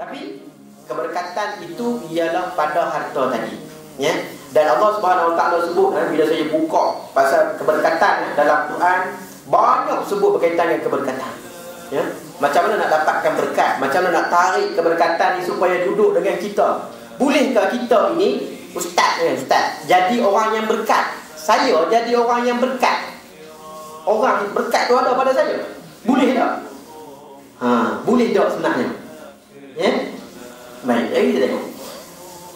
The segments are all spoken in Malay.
Tapi keberkatan itu ialah pada harta tadi, ya. Dan Allah Subhanahu Wa Taala sebut, bila saya buka pasal keberkatan dalam Quran, banyak sebut berkaitan dengan keberkatan, ya. Macam mana nak dapatkan berkat, macam mana nak tarik keberkatan ni supaya duduk dengan kita. Bolehkah kita ini, ustaz, jadi orang yang berkat? Saya jadi orang yang berkat. Orang berkat tu ada pada saya. Boleh tak? Boleh tak sebenarnya? Ya? Baik, jadi kita tengok.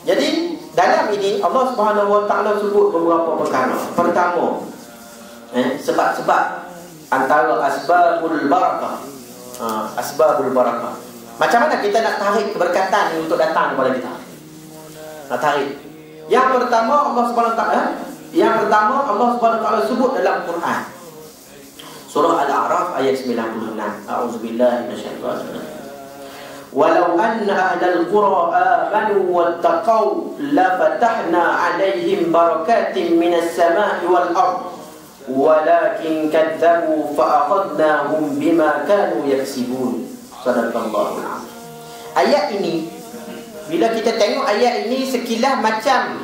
Jadi dalam ini Allah Subhanahu Wa Taala sebut beberapa perkara. Pertama, sebab-sebab antara asbabul barakah. Asbabul barakah. Macam mana kita nak tarik keberkatan ni untuk datang kepada kita? Nak tarik. Yang pertama Allah Subhanahu Wa Taala sebut dalam Quran. Surah Al-A'raf ayat 96. A'udzubillahi minasyaitonir rajim. Walau anna ahlal qura amanu wattaqau la fatahna 'alaihim barakatin minas sama'i wal ard walakin kadzabu fa akhadnahum bima kanu yaksibun. Sadaqallahul azim. Ayat ini, bila kita tengok ayat ini, sekilas macam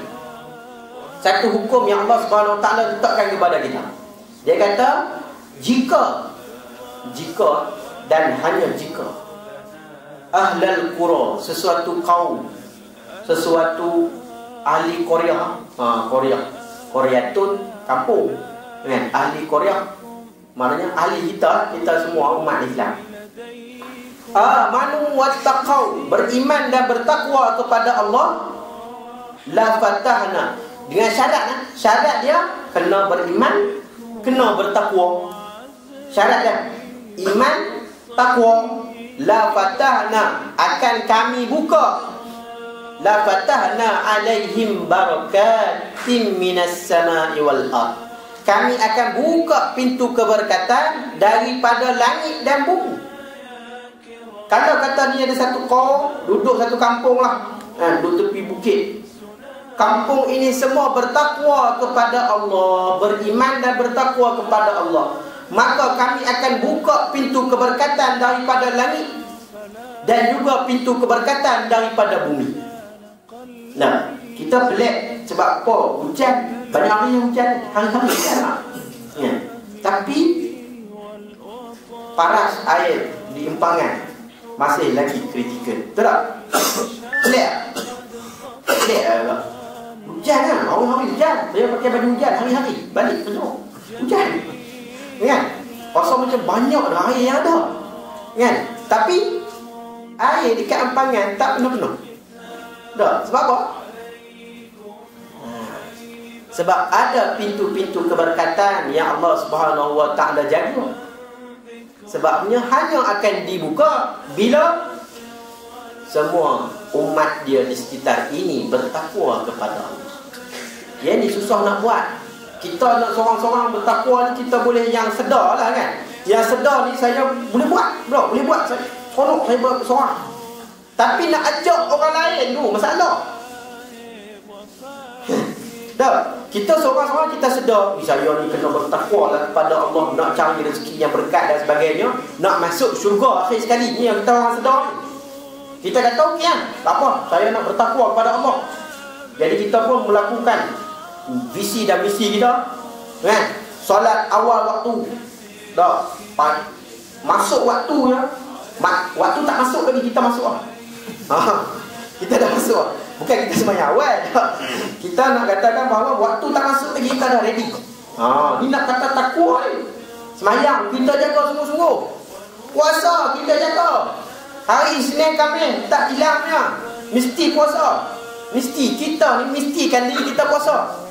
satu hukum yang Allah Subhanahu Wa Taala letakkan kepada kita. Dia kata, jika dan hanya jika ahlal qura, sesuatu kaum, sesuatu ahli Korea, Koreatun kampung, kan? Ahli Korea maknanya ahli kita semua umat Islam. Amanu wattaqau, beriman dan bertakwa kepada Allah, la fatahna, dengan syarat dia kena beriman, kena bertakwa. Syarat dia iman, takwa. La fatahna, akan kami buka, la fatahna alaihim barakatin minas sama'i wal ard, kami akan buka pintu keberkatan daripada langit dan bumi. Kalau kata ni ada satu kaum duduk satu kampung lah, duduk tepi bukit, kampung ini semua bertakwa kepada Allah, beriman dan bertakwa kepada Allah, maka kami akan buka pintu keberkatan daripada langit dan juga pintu keberkatan daripada bumi. Nah, kita pelik sebab apa? Hujan, banyak hari yang hujan, hari-hari hujan lah, ya. Tapi paras air di empangan masih lagi kritikal. Betul tak? Pelik lah. Hujan kan, hari-hari hujan. Saya pakai baju hujan hari-hari, balik kerja hujan, kan? Pasal macam banyak dah air yang ada, kan? Tapi air dekat empangan tak penuh-penuh. Tak? Sebab apa? Sebab ada pintu-pintu keberkatan yang Allah Subhanahu Wa Taala jaga. Sebabnya hanya akan dibuka bila semua umat dia di sekitar ini bertakwa kepada Allah. Yang ni susah nak buat. Kita nak seorang-seorang bertakwa ni, kita boleh yang sedar lah, kan. Yang sedar ni saya boleh buat, bro, boleh buat. Saya seronok saya buat seorang. Tapi nak ajak orang lain tu masalah. Dah, kita seorang-seorang kita sedar, saya ni kena bertakwa lah kepada Allah, nak cari rezeki yang berkat dan sebagainya, nak masuk syurga akhir sekali. Ni yang kita orang sedar. Kita kata okey kan, tak apa, saya nak bertakwa kepada Allah. Jadi kita pun melakukan visi dan misi kita, kan? Solat awal waktu, dah masuk waktunya, waktu tak masuk lagi kita masuk lah. Kita dah masuk lah. Bukan kita sembahyang awal. Kita nak katakan bahawa waktu tak masuk lagi, kita dah ready. Ni nak kata takwa ni. Sembahyang kita jaga sungguh-sungguh. Puasa kita jaga. Hari Isnin Khamis tak hilangnya, mesti puasa. Mesti kita ni mestikan diri kita puasa.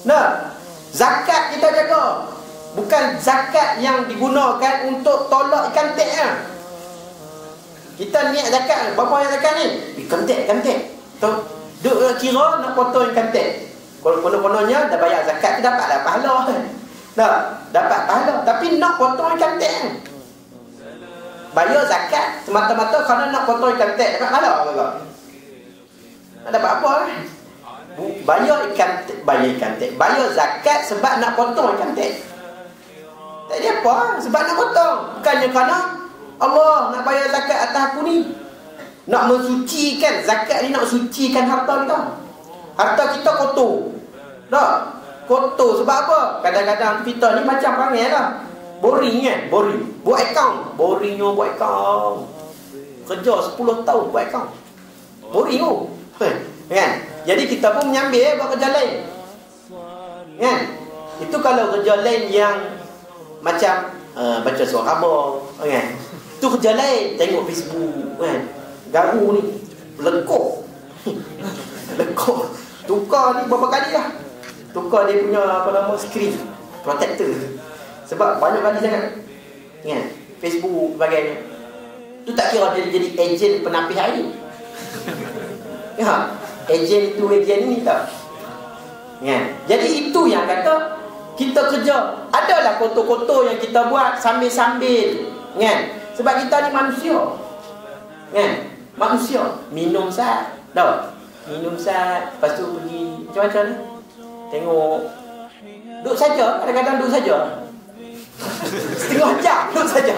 Nah, zakat kita jaga. Bukan zakat yang digunakan untuk tolak ikan tek kan. Kita niat zakat, berapa yang zakat ni? Ikan tek. Duk kira nak potong ikan tek. Kalau konon-kononnya dah bayar zakat, kita dapatlah pahala. Dah, dapat pahala. Tapi nak potong ikan tek, bayar zakat semata-mata kerana nak potong ikan tek, dapat pahala ke? Tak dapat apa kan? Bayar ikan tek, bayar zakat sebab nak potong ikan tek. Tak ada apa, sebab nak potong. Bukannya kerana Allah nak bayar zakat atas aku ni. Nak mensucikan, zakat ni nak sucikan harta kita. Harta kita kotor. Tak? Kotor sebab apa? Kadang-kadang kita ni macam perangai lah. Boring kan? Boring. Buat account. Boringnya buat account. Kerja 10 tahun buat account. Boring tu. Kan? Jadi kita pun menyambil buat kerja lain. Kan? Itu kalau kerja lain yang macam baca surah khabar, kan? Itu kerja lain. Tengok Facebook, kan? Garu ni lekuk. Lekuk. Tukar ni berapa kali lah. Tukar dia punya apa nama screen protector. Sebab banyak kali sangat. Kan? Facebook sebagainya. Tu tak kira dia jadi ejen penapis air. Ya, ejen tu ejen ni tak. Kan? Jadi itu yang kata kita kerja. Adalah kotor-kotor yang kita buat sambil-sambil. Kan? Sebab kita ni manusia. Kan? Manusia. Minum sat. Tahu? Minum sat. Lepas tu pergi macam-macam ni. Tengok. Duduk saja. Kadang-kadang duduk saja. Setengah jam duduk saja.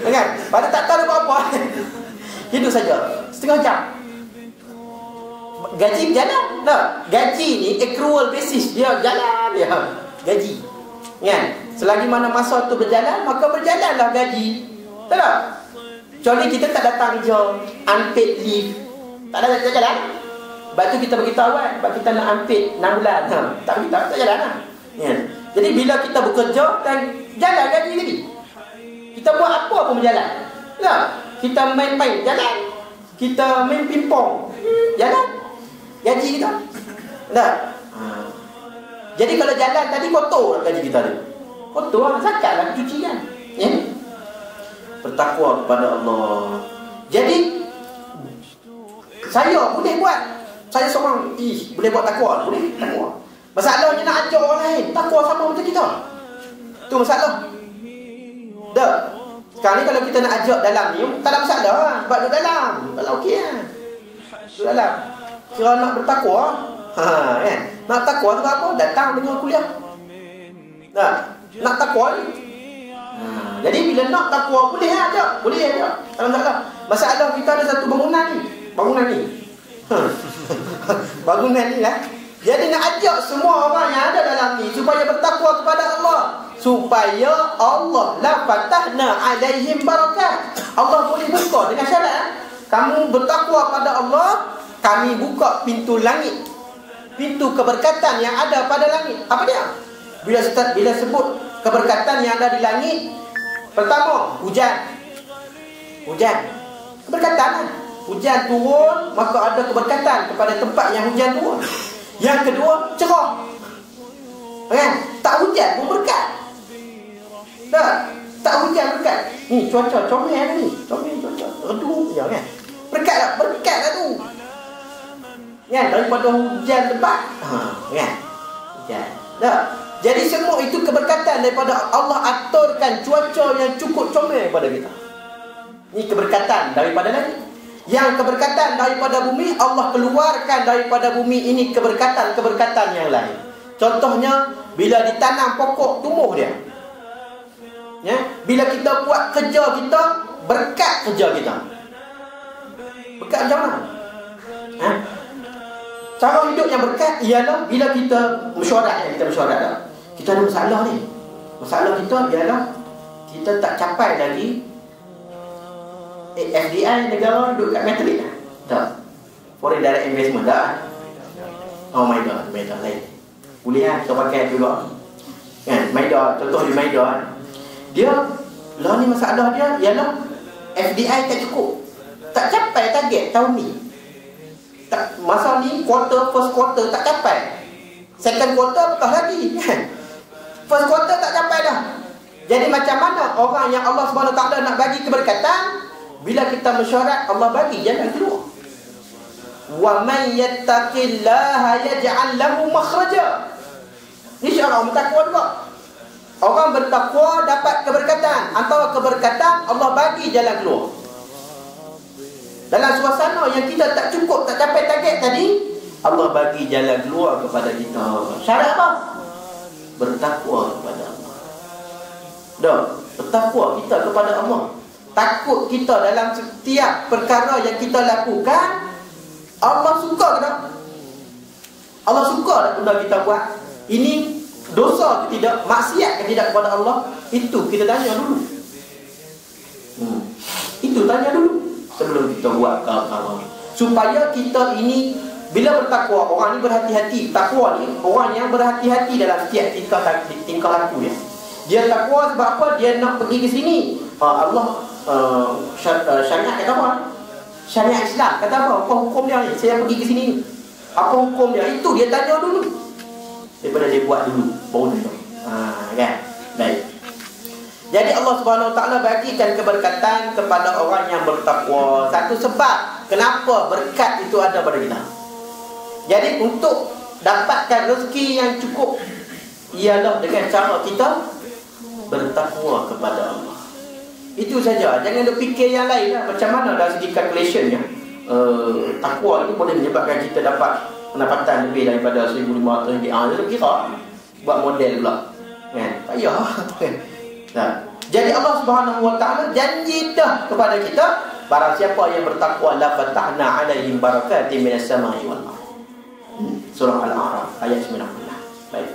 Kan? Pada tak tahu apa-apa. Hidup saja. Setengah jam. Gaji berjalan. Tak? Gaji ni accrual basis. Dia jalan dia. Gaji. Kan? Selagi mana masa tu berjalan, maka berjalanlah gaji. Tak tak? Kecuali kita tak datang kerja, unpaid leave. Tak ada tak jalan. Sebab tu kita beritahu kan, sebab kita nak unpaid 6 bulan. Tak beritahu, tak jalan lah. Kan? Jadi bila kita bekerja dan jalan gaji tadi. Kita buat apa pun berjalan. Tak? Kita main-main, jalan. Kita main pingpong, jalan. Gaji kita. Tak? Jadi kalau jalan tadi kotor gaji kita tu. Kotor lah, zakat lah, cuci kan. Ya? Bertakwa kepada Allah. Jadi saya boleh buat. Saya seorang boleh buat takwa. Boleh takwa. Masalahnya nak ajar orang lain. Takwa sama macam kita. Tu masalah. Dah. Sekarang ni kalau kita nak ajak dalam ni, tak ada masalah lah. Sebab duduk dalam. Kalau okey lah. Duduk dalam. Kira nak bertakwa. Kan? Nak takwa tu apa? Datang dengan kuliah. Dah. Nak takwa ni. Jadi bila nak takwa boleh aja. Boleh aja. Tak ada masalah. Masalah kita ada satu bangunan ni. Bangunan ni. Bangunan ni lah. Jadi nak ajak semua orang yang ada dalam ni supaya bertakwa kepada Allah. Supaya Allah la fatahna alaihim barakat. Allah boleh buka dengan syarat. Kamu bertakwa pada Allah, kami buka pintu langit. Pintu keberkatan yang ada pada langit. Apa dia? Bila sebut keberkatan yang ada di langit, pertama, hujan. Hujan. Keberkatan lah. Hujan turun, maka ada keberkatan kepada tempat yang hujan turun. Yang kedua, cerah. Kan? Tak hujan pun berkat. Tak hujan berkat. Ni cuaca comel ni. Comel cuaca. Redup je kan. Berkat tak? Berkat lah tu. Kan? Daripada hujan lebat. Kan? Hujan. Tak? Jadi semua itu keberkatan daripada Allah aturkan cuaca yang cukup comel kepada kita. Ini keberkatan daripada langit. Yang keberkatan daripada bumi, Allah keluarkan daripada bumi ini keberkatan-keberkatan yang lain. Contohnya, bila ditanam pokok, tumbuh dia. Ya? Bila kita buat kerja kita, berkat kerja kita. Berkat macam mana? Cara hidup yang berkat ialah bila kita mesyuarat. Kita ada masalah ni. Masalah kita ialah kita tak capai lagi FDI negara duduk kat metrik lah. Tak. Foreign direct investment tak. Oh Maida lain. Boleh lah kita pakai juga. Kan, Maida, contoh di Maida. Dia lah ni masalah dia ialah FDI tak cukup. Tak capai target tahun ni. Tak, masa ni first quarter tak capai. Second quarter betul lagi kan. First quarter tak capai dah. Jadi macam mana orang yang Allah SWT nak bagi keberkatan? Bila kita mesyuarat, Allah bagi jalan keluar. Wa man yattaqillaha yaj'al lahu makhraja. Ini syarat orang bertakwa juga. Orang bertakwa dapat keberkatan. Antara keberkatan, Allah bagi jalan keluar. Dalam suasana yang kita tak cukup, tak capai target tadi, Allah bagi jalan keluar kepada kita. Syarat apa? Bertakwa kepada Allah. Dah, bertakwa kita kepada Allah. takut kita dalam setiap perkara yang kita lakukan, Allah suka ke tak? Allah suka tak benda kita buat? Ini dosa ke tidak? Maksiat ke tidak kepada Allah? Itu kita tanya dulu. Itu tanya dulu sebelum kita buat kalau supaya kita ini bila bertakwa, orang ni berhati-hati. Takwa ni orang yang berhati-hati dalam setiap tingkah laku dia. Dia takwa sebab apa? Dia nak pergi ke sini. Allah syariat kata apa? Syariat Islam kata apa? Apa hukum dia ni? Saya pergi ke sini ni. Apa hukum dia? Itu dia tanya dulu. Daripada dia buat dulu baru tanya. Kan? Baik. Jadi Allah Subhanahu Wa Taala bagikan keberkatan kepada orang yang bertakwa. Satu sebab kenapa berkat itu ada pada kita. Jadi untuk dapatkan rezeki yang cukup ialah dengan cara kita bertakwa kepada Allah. Itu saja. Jangan duk fikir yang lain lah. Macam mana dari segi calculationnya, takwa ini boleh menyebabkan kita dapat pendapatan lebih daripada RM1,500. Dia kira buat model pula. Kan? Tak payah. Nah, jadi Allah Subhanahu Wa Taala janji dah kepada kita, barang siapa yang bertakwa la fatahna alaihim barakatin minas samai wal ardh. Surah Al-A'raf ayat 90. Baik.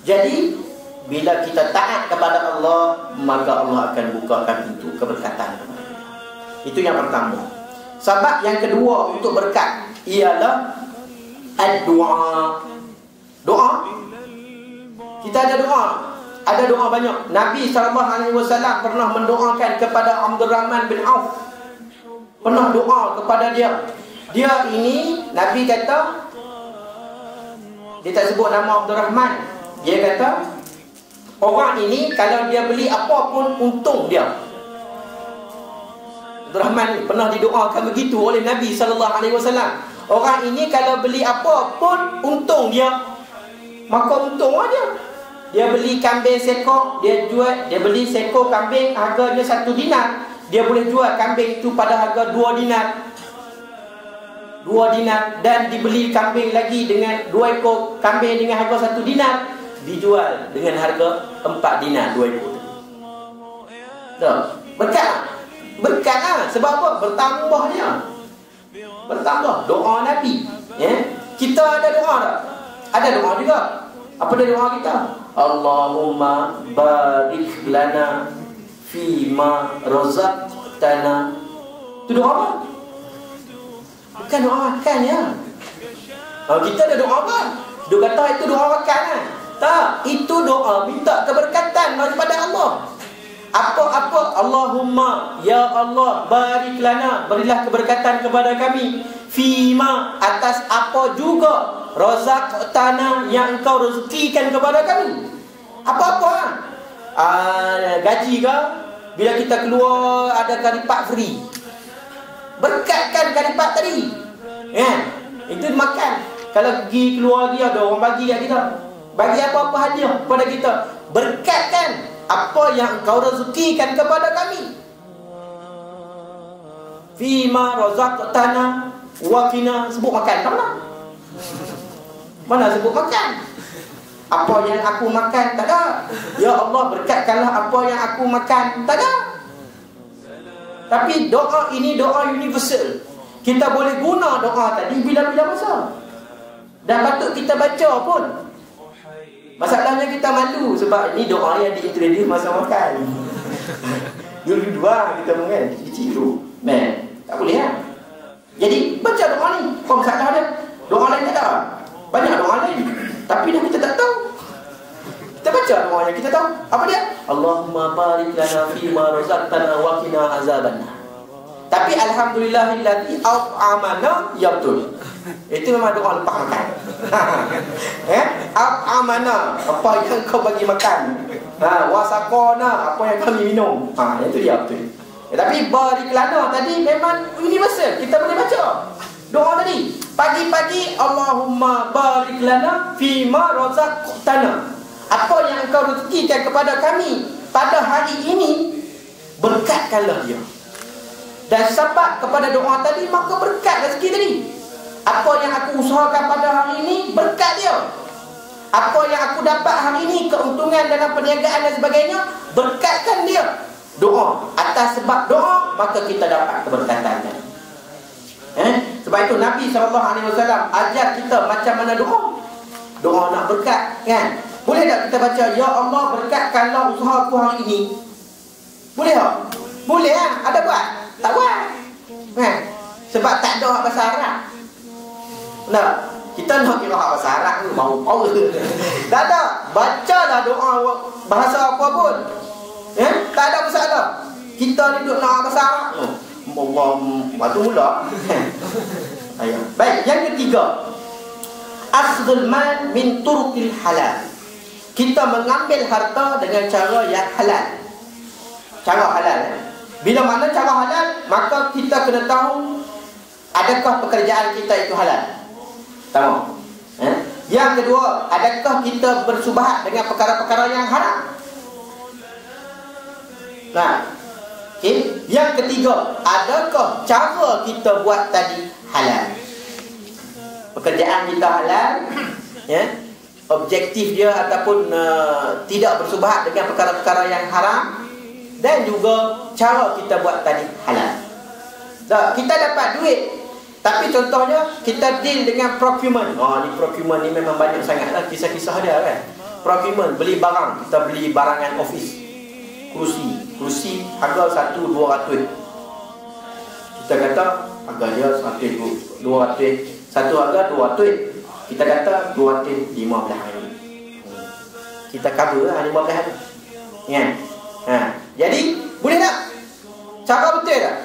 Jadi bila kita taat kepada Allah, maka Allah akan bukakan pintu keberkatan kepada kita. Itu yang pertama. Sebab yang kedua untuk berkat ialah ad-du'a. Doa. Kita ada doa. Ada doa banyak. Nabi SAW pernah mendoakan kepada Abdul Rahman bin Auf. Pernah doa kepada dia. Dia ini, Nabi kata, dia tak sebut nama Abdul Rahman. Dia kata, orang ini kalau dia beli apa pun untung dia. Abdul Rahman ni pernah didoakan begitu oleh Nabi SAW. Orang ini kalau beli apa pun untung dia. Maka untung dia. Dia beli kambing seekor, dia jual, dia beli seekor kambing harganya 1 dinar. Dia boleh jual kambing itu pada harga 2 dinar. 2 dinar. Dan dibeli kambing lagi dengan 2 ekor kambing dengan harga 1 dinar, dijual dengan harga 4 dinar 2 ekor. Tuh, berkat. Berkat lah. Sebab apa? Bertambah dia. Bertambah. Doa Nabi. Kita ada doa tak? Ada doa juga. Apa dia doa kita? Allahumma barik lana fima razaqtana. Itu doa apa? Bukan doa makan ya. Kita ada doa apa? Dia kata itu doa makan kan? Tak, itu doa minta keberkatan daripada Allah. Apa-apa, Allahumma, ya Allah, barik lana, berilah keberkatan kepada kami fima, atas apa juga razaqtana, yang engkau rezekikan kepada kami. Apa-apa gaji ke, bila kita keluar ada karipat free, berkatkan karipat tadi. Itu makan. Kalau pergi keluar dia ada orang bagi kat kita, bagi apa-apa hadiah kepada kita, berkatkan apa yang engkau rezekikan kepada kami. Fima razaqtana wa qina, sebut makan tak mana? Mana sebut makan? Apa yang aku makan tak ada. Ya Allah, berkatkanlah apa yang aku makan tak ada. Tapi doa ini doa universal. Kita boleh guna doa tadi bila-bila masa. Dan patut kita baca pun. Masalahnya kita malu sebab ini doa yang diintroduce masa makan. Dulu kita mungkin kecil tak boleh kan? Jadi baca doa ni. Apa masalah dia? Doa lain tak ada. Banyak doa lain, tapi dah kita tak tahu. Kita baca doa yang kita tahu. Apa dia? Allahumma barik lana fima razaqtana wa qina azabannar. Tapi alhamdulillahilladzi at'amana, ya betul. Itu memang doa lepas makan. At'amana, apa yang kau bagi makan. Wasaqana, apa yang kami minum. Itu dia betul. Tapi barik lana tadi memang universal. Kita boleh baca doa tadi. Pagi-pagi, Allahumma barik lana fima razaqtana. Apa yang engkau rezekikan kepada kami pada hari ini, berkatkanlah dia. Dan sebab kepada doa tadi, maka berkat rezeki tadi. Apa yang aku usahakan pada hari ini, berkat dia. Apa yang aku dapat hari ini, keuntungan dalam perniagaan dan sebagainya, berkatkan dia. doa. Atas sebab doa, maka kita dapat keberkatan. Sebab itu Nabi SAW ajar kita macam mana doa. Doa nak berkat, kan? Boleh tak kita baca, ya Allah berkatkanlah usaha aku hari ini? Boleh tak? Boleh lah. Ada buat? Tak buat. Sebab tak ada bahasa Arab. Nah, kita nak kira bahasa Arab tu mau power. Tak ada. Bacalah doa bahasa apa pun. Tak ada masalah. Kita ni duduk nak bahasa Arab tu. Waktu mula. Ayo. Baik, yang ketiga, akhdhul mal min turuqil halal. Kita mengambil harta dengan cara yang halal. Cara halal. Bila mana cara halal, maka kita kena tahu adakah pekerjaan kita itu halal. Tahu? Yang kedua, adakah kita bersubahat dengan perkara-perkara yang haram? Nah, okay. Yang ketiga, adakah cara kita buat tadi halal? Pekerjaan kita halal, objektif dia ataupun tidak bersubahat dengan perkara-perkara yang haram, dan juga cara kita buat tadi halal. So, kita dapat duit, tapi contohnya kita deal dengan procurement. Ni procurement ni memang banyak sangat lah kisah-kisah dia, kan. Procurement, beli barang. Kita beli barangan office, Kursi harga 1,200. Kita kata harga dia 100, 200. Satu harga 200. Kita kata 215 hari. Kita cover lah 15 hari. Jadi boleh tak? Cara betul tak?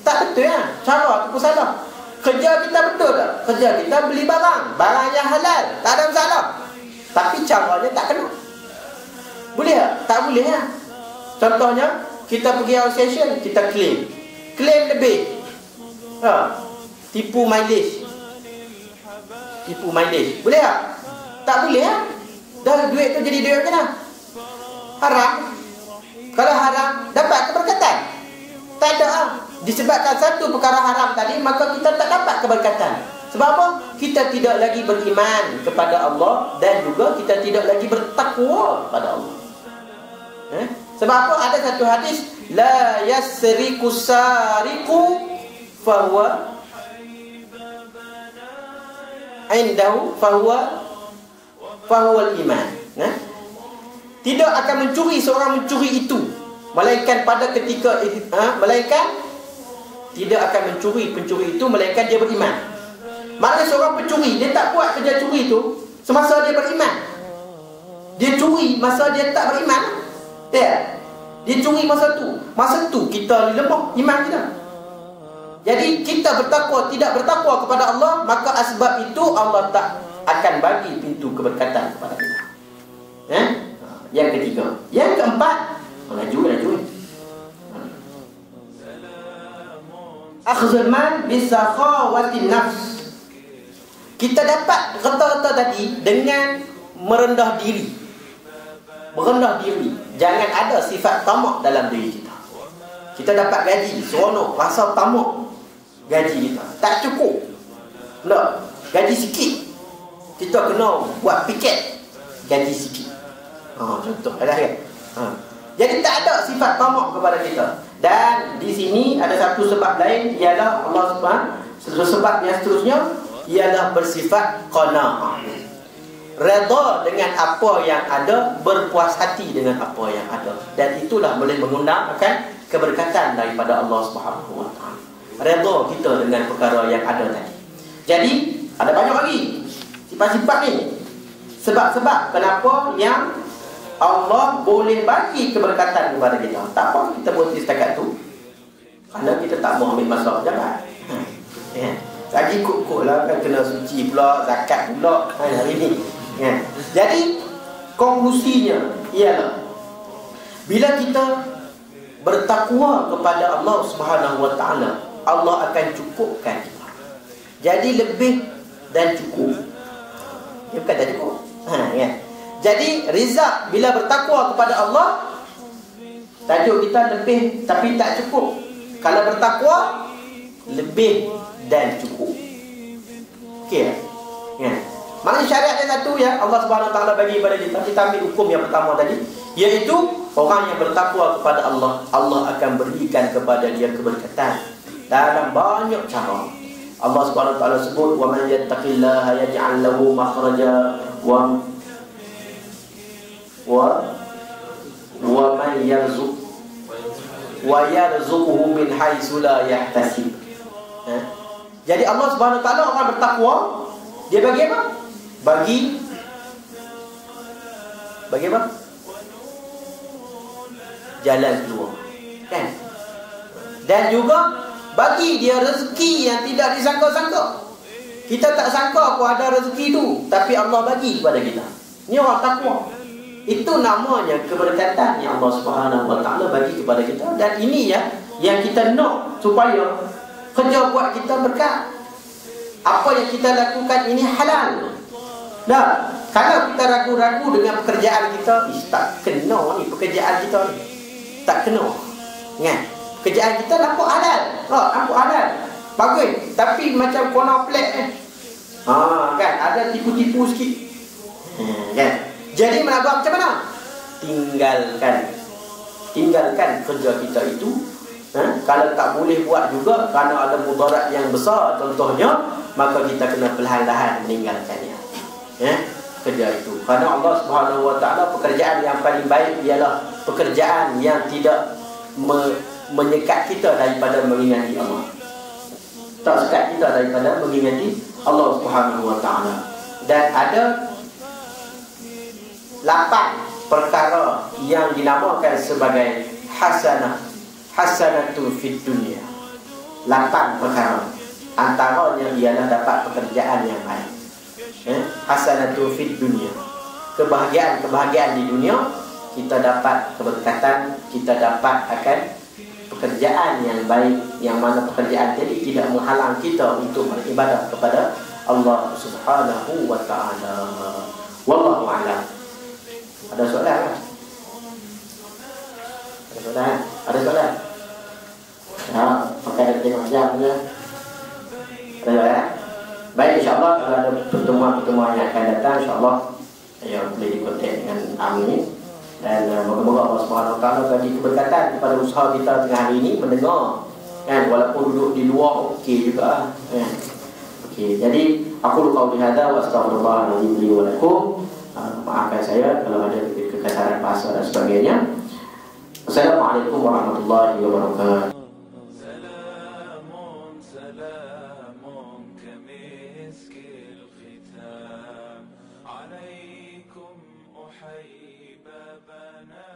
Tak betul lah. Cara tu pun salah. Kerja kita betul tak? Kerja kita beli barang yang halal, tak ada masalah. Tapi caranya tak kena. Boleh tak? Tak boleh lah. Contohnya, kita pergi association, kita claim lebih. Tipu mileage. Boleh tak? Tak boleh lah. Dah duit tu jadi duit macam mana? Haram. Kalau haram, dapat keberkatan? Tak ada lah. Disebabkan satu perkara haram tadi, maka kita tak dapat keberkatan. Sebab apa? Kita tidak lagi beriman kepada Allah, dan juga kita tidak lagi bertakwa kepada Allah. Sebab apa? Ada satu hadis, la yasriku sariku fahuwa indahu fahuwal iman. Tidak akan mencuri seorang mencuri itu, melainkan pada ketika melainkan tidak akan mencuri pencuri itu, melainkan dia beriman. Maknanya seorang pencuri, dia tak buat kerja curi itu semasa dia beriman. Dia curi masa dia tak beriman. Dia curi masa tu kita lemah iman kita. Jadi kita bertakwa, tidak bertakwa kepada Allah, maka asbab itu Allah tak akan bagi pintu keberkatan kepada kita. Yang ketiga. Yang keempat, laju. Akhdhul mal bisakhawatin nafs. Kita dapat rata-rata tadi dengan merendah diri. Jangan ada sifat tamak dalam diri kita. Kita dapat gaji, seronok, rasa tamak gaji kita. Tak cukup. Gaji sikit, kita kena buat piket gaji sikit. Contoh ada kan? Jadi tak ada sifat tamak kepada kita. Dan di sini ada satu sebab lain, ialah Allah Subhanahu. Sebab yang seterusnya ialah bersifat qanaah. Redha dengan apa yang ada, berpuas hati dengan apa yang ada. Dan itulah boleh mengundang keberkatan daripada Allah Subhanahu wa taala. Redha kita dengan perkara yang ada tadi. Jadi ada banyak lagi sifat-sifat ni. Sebab-sebab kenapa yang Allah boleh bagi keberkatan kepada kita. Tak apa, kita berhenti setakat tu. Kerana kita tak mau ambil masalah jabat. Lagi kok lah kan, kena suci pula, zakat pula hari ni. Jadi konklusinya ialah bila kita bertakwa kepada Allah Subhanahu wa taala, Allah akan cukupkan kita. Jadi lebih dan cukup. Dia bukan tak cukup. Jadi rizak bila bertakwa kepada Allah, tajuk kita lebih tapi tak cukup. Kalau bertakwa, lebih dan cukup. Okey. Maknanya syariat dia satu, ya. Allah Subhanahu wa taala bagi kepada kita. Kita ambil hukum yang pertama tadi. Iaitu orang yang bertakwa kepada Allah, Allah akan berikan kepada dia keberkatan dalam banyak cara. Allah Subhanahu wa taala sebut, wa man yattaqillaha yaj'al lahu makhraja wa man yarzuquhu min haitsu la yahtasib. Jadi Allah Subhanahu wa taala, orang bertakwa, dia bagi apa? Bagi apa? Jalan keluar, kan? Dan juga bagi dia rezeki yang tidak disangka-sangka. Kita tak sangka pun ada rezeki tu, tapi Allah bagi kepada kita. Ini orang takwa. Itu namanya keberkatan yang Allah Subhanahu wa taala bagi kepada kita. Dan ini ya yang kita nak, supaya kerja buat kita berkat. Apa yang kita lakukan ini halal. Dah, kalau kita ragu-ragu dengan pekerjaan kita, tak kena ni pekerjaan kita ni. Tak kena. Kan? Pekerjaan kita nampak halal. Nampak halal. Bagus. Tapi macam corner plate kan, ada tipu-tipu sikit. Kan? Jadi nak buat macam mana? Tinggalkan kerja kita itu. Kalau tak boleh buat juga kerana ada mudarat yang besar contohnya, maka kita kena perlahan-lahan meninggalkannya. Kerja itu. Kerana Allah Subhanahu wa taala, pekerjaan yang paling baik ialah pekerjaan yang tidak menyekat kita daripada mengingati Allah. Tak sekat kita daripada mengingati Allah Subhanahu wa taala. Dan ada 8 perkara yang dinamakan sebagai hasanatu fid dunya. 8 perkara. Antaranya ialah dapat pekerjaan yang baik. Hasanatu fid dunya. Kebahagiaan di dunia, kita dapat keberkatan, kita dapat akan pekerjaan yang baik, yang mana pekerjaan jadi tidak menghalang kita untuk beribadah kepada Allah Subhanahu wa taala. Wallahu a'lam. Ada soalan kan? Ada soalan? Pakai tengok jam je. Ada soalan? Baik, insyaAllah kalau ada pertemuan-pertemuan yang akan datang, insyaAllah saya boleh dikontak dengan Amin. Dan moga-moga Allah Subhanahu wa taala bagi keberkatan kepada usaha kita tengah hari ini mendengar, kan, walaupun duduk di luar okey juga, kan. Okey, jadi aku qauli hadza wa astaghfirullahalazim li wa lakum. Maafkan saya kalau ada kekasaran bahasa dan sebagainya. Assalamualaikum warahmatullahi wabarakatuh. عليكم أحيي بابنا